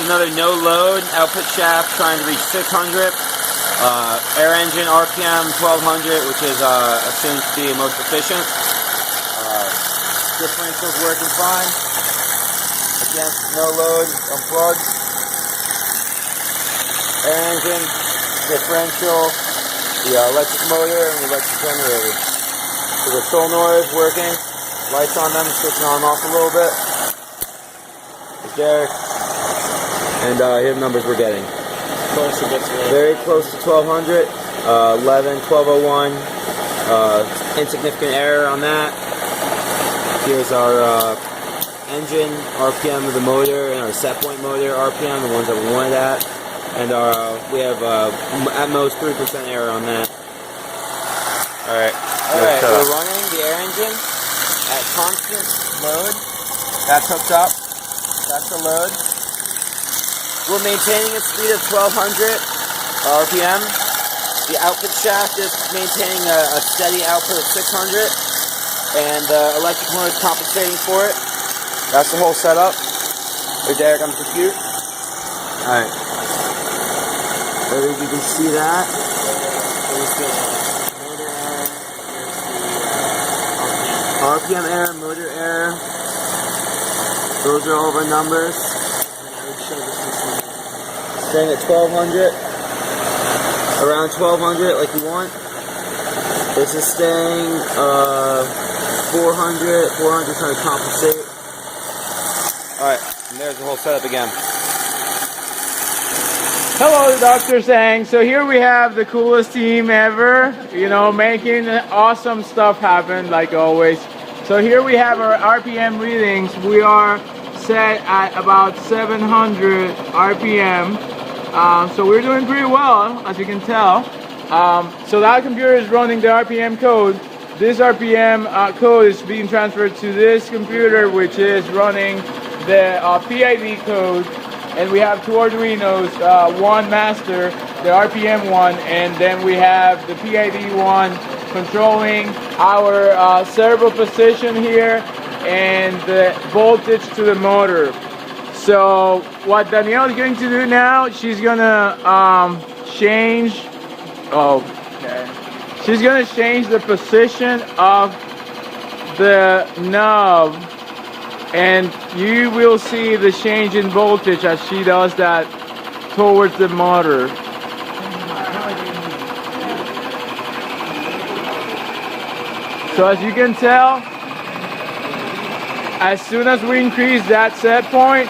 another no load output shaft trying to reach 600. Air engine RPM 1200, which is assumed to be most efficient. Differential's working fine. Again, no load, unplugged. Air engine, differential, the electric motor, and the electric generator. So the solenoid is working. Lights on them, switching on and off a little bit. There's Derek. And here are the numbers we're getting. Close to very close to 1200. 1201. Insignificant error on that. Here's our engine RPM of the motor and our set point motor RPM, the ones that we wanted at. And we have at most 3% error on that. Alright, we're running the air engine at constant load. That's hooked up. That's the load. We're maintaining a speed of 1200 RPM. The output shaft is maintaining a steady output of 600. And the electric motor is compensating for it. That's the whole setup. Hey Derek, on the computer. Alright. You can see that. There's the motor error. Here's the RPM error, motor error. Those are all of our numbers. And I would show this system. Staying at 1200. Around 1200 like you want. This is staying 400 trying to compensate. Alright, and there's the whole setup again. Hello, Dr. Sang. So here we have the coolest team ever, you know, making awesome stuff happen like always. So here we have our RPM readings. We are set at about 700 RPM. So we're doing pretty well, as you can tell. So that computer is running the RPM code. This RPM code is being transferred to this computer, which is running the PID code. And we have two Arduinos, one master, the RPM one, and then we have the PID one controlling our servo position here and the voltage to the motor. So what Danielle is going to do now, she's gonna change. She's gonna change the position of the knob. And you will see the change in voltage as she does that towards the motor. So as you can tell, as soon as we increase that set point,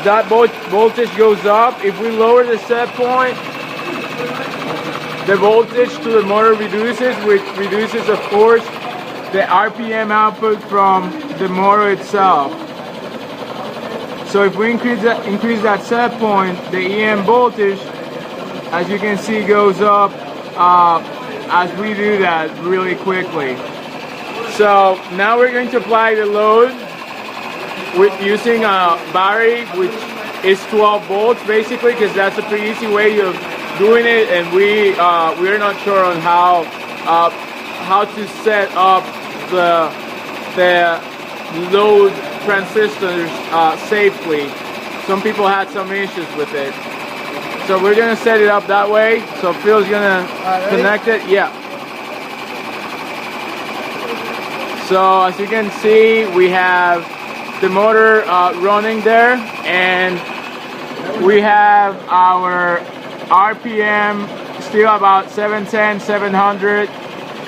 that voltage goes up. If we lower the set point, the voltage to the motor reduces, which reduces, of course, the RPM output from the motor itself. So if we increase that set point, the EM voltage, as you can see, goes up as we do that really quickly. So now we're going to apply the load with using a battery, which is 12 volts basically, because that's a pretty easy way of doing it, and we're not sure on how to set up the load transistors safely. Some people had some issues with it. So we're going to set it up that way. So Phil's going to connect it. Yeah. So as you can see, we have the motor running there, and we have our RPM still about 710, 700.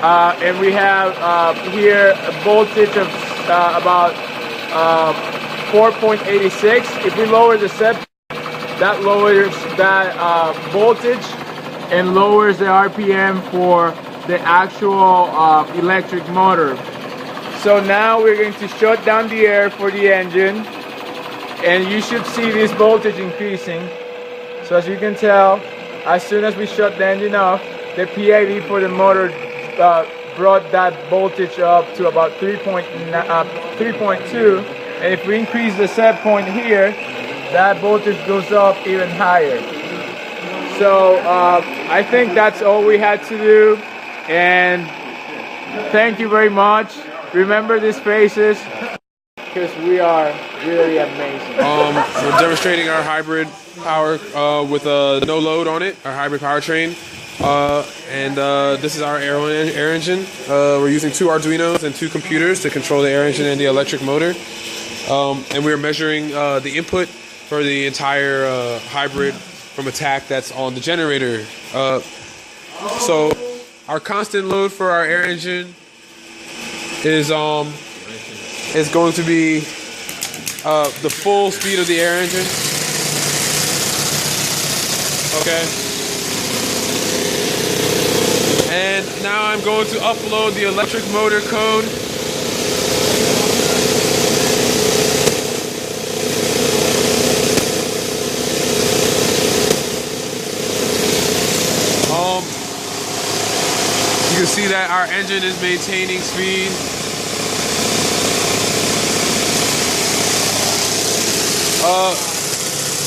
And we have here a voltage of about 4.86. If we lower the set, that lowers that voltage and lowers the RPM for the actual electric motor. So now we're going to shut down the air for the engine, and you should see this voltage increasing. So as you can tell, as soon as we shut the engine off, the PID for the motor brought that voltage up to about 3.2, and if we increase the set point here, that voltage goes up even higher. So I think that's all we had to do, and thank you very much. Remember these faces. because we are really amazing. We're demonstrating our hybrid power with no load on it, our hybrid powertrain. This is our air engine. We're using 2 Arduinos and 2 computers to control the air engine and the electric motor. And we're measuring the input for the entire hybrid from a tach that's on the generator. So our constant load for our air engine is going to be the full speed of the air engine. Okay. And now I'm going to upload the electric motor code. You can see that our engine is maintaining speed.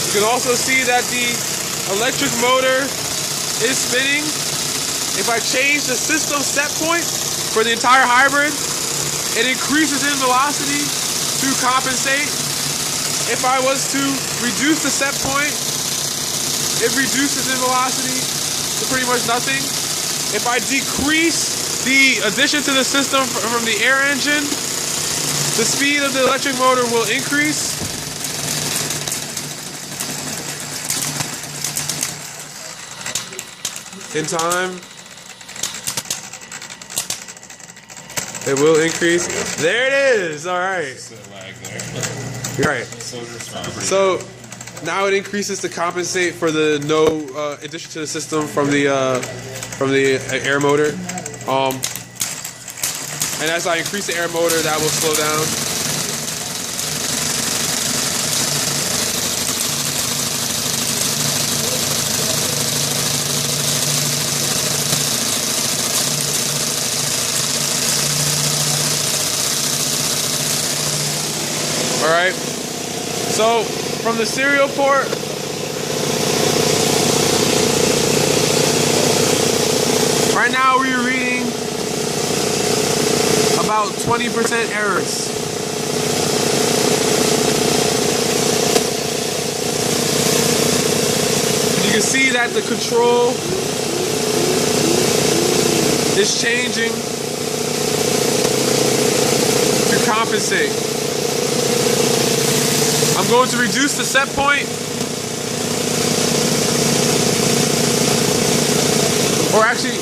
You can also see that the electric motor is spinning. If I change the system set point for the entire hybrid, it increases in velocity to compensate. If I was to reduce the set point, it reduces in velocity to pretty much nothing. If I decrease the addition to the system from the air engine, the speed of the electric motor will increase. In time, it will increase. There it is. All right. You're right. So now it increases to compensate for the no addition to the system from the air motor. And as I increase the air motor, that will slow down. All right. So from the serial port, right now we're reading about 20% errors. You can see that the control is changing to compensate. I'm going to reduce the set point, or actually,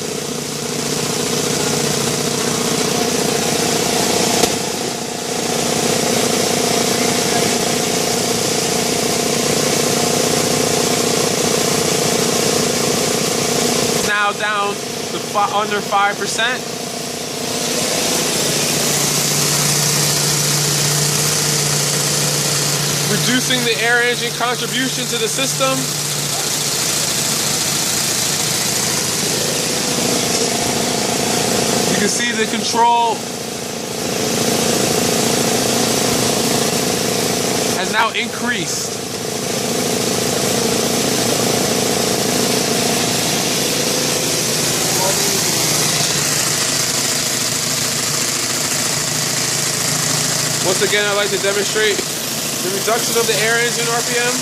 now down to under 5%. Reducing the air engine contribution to the system. You can see the control has now increased. Once again, I'd like to demonstrate the reduction of the air engine RPM.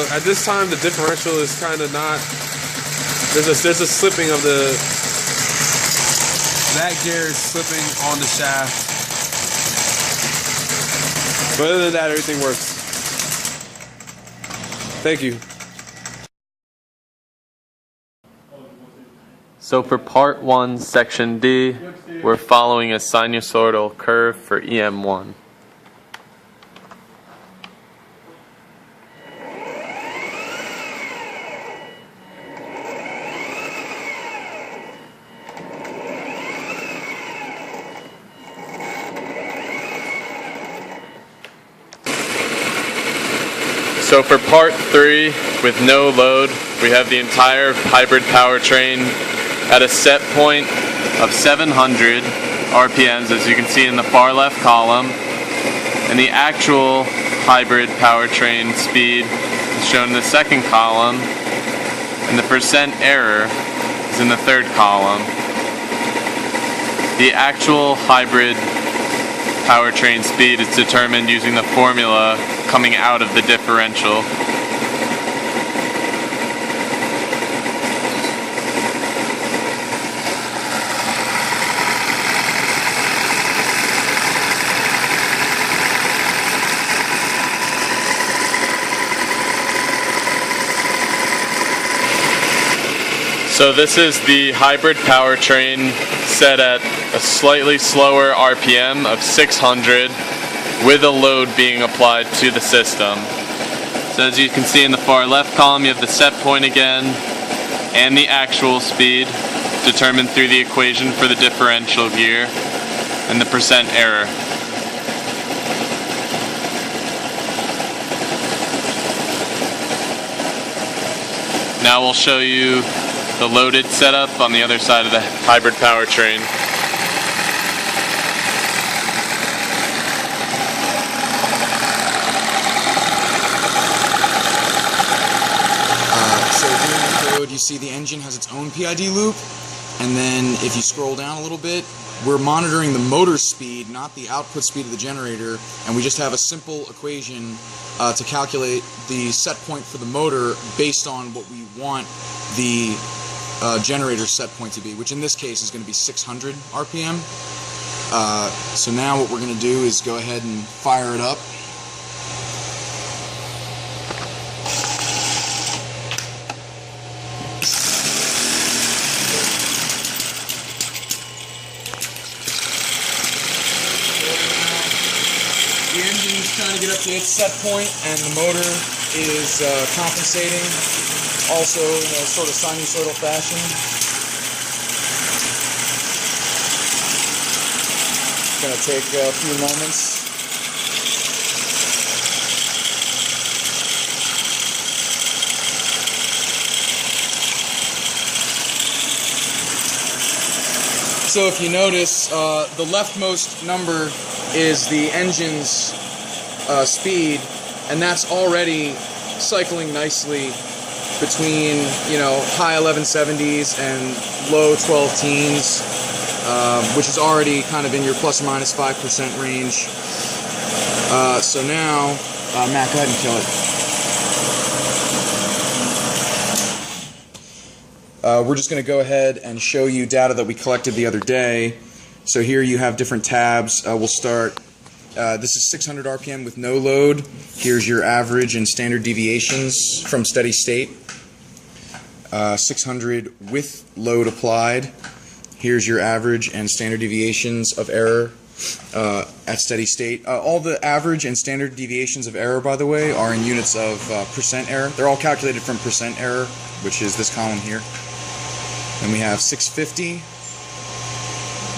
At this time, the differential is kind of not. There's a slipping of that gear is slipping on the shaft. But other than that, everything works. Thank you. So for part 1, section D, we're following a sinusoidal curve for EM1. So for part 3, with no load, we have the entire hybrid powertrain at a set point of 700 RPMs, as you can see in the far left column. And the actual hybrid powertrain speed is shown in the second column, and the percent error is in the third column. The actual hybrid powertrain speed is determined using the formula coming out of the differential. So this is the hybrid powertrain set at a slightly slower RPM of 600 with a load being applied to the system. So as you can see in the far left column, you have the set point again and the actual speed determined through the equation for the differential gear and the percent error. Now we'll show you the loaded setup on the other side of the hybrid powertrain. So here in the code you see the engine has its own PID loop, and then if you scroll down a little bit, we're monitoring the motor speed, not the output speed of the generator, and we just have a simple equation to calculate the set point for the motor based on what we want the generator set point to be, which in this case is going to be 600 RPM. So now what we're going to do is go ahead and fire it up. The engine's trying to get up to its set point, and the motor is compensating, also in a sort of sinusoidal fashion. It's going to take a few moments. So if you notice, the leftmost number is the engine's speed, and that's already cycling nicely between, you know, high 1170s and low 12 teens, which is already kind of in your plus or minus 5% range. So now, Matt, go ahead and kill it. We're just going to go ahead and show you data that we collected the other day. So here you have different tabs. We'll start. This is 600 RPM with no load. Here's your average and standard deviations from steady state. 600 with load applied. Here's your average and standard deviations of error at steady state. All the average and standard deviations of error, by the way, are in units of percent error. They're all calculated from percent error, which is this column here. And we have 650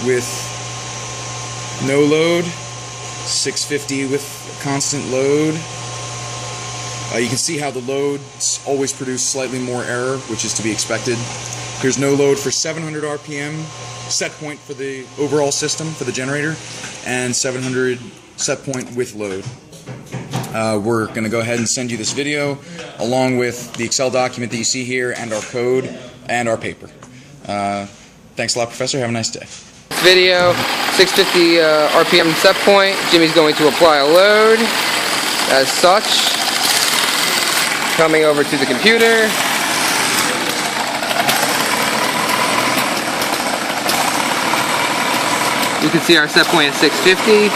with no load, 650 with constant load. You can see how the loads always produce slightly more error, which is to be expected. Here's no load for 700 RPM, set point for the overall system, for the generator, and 700 set point with load. We're going to go ahead and send you this video, along with the Excel document that you see here, and our code, and our paper. Thanks a lot, Professor. Have a nice day. Video, 650 RPM set point. Jimmy's going to apply a load as such. Coming over to the computer. You can see our set point is 650.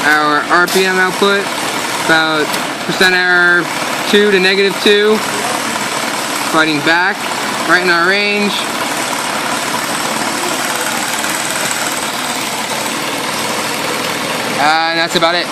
Our RPM output, about percent error 2 to -2. Fighting back, right in our range. And that's about it.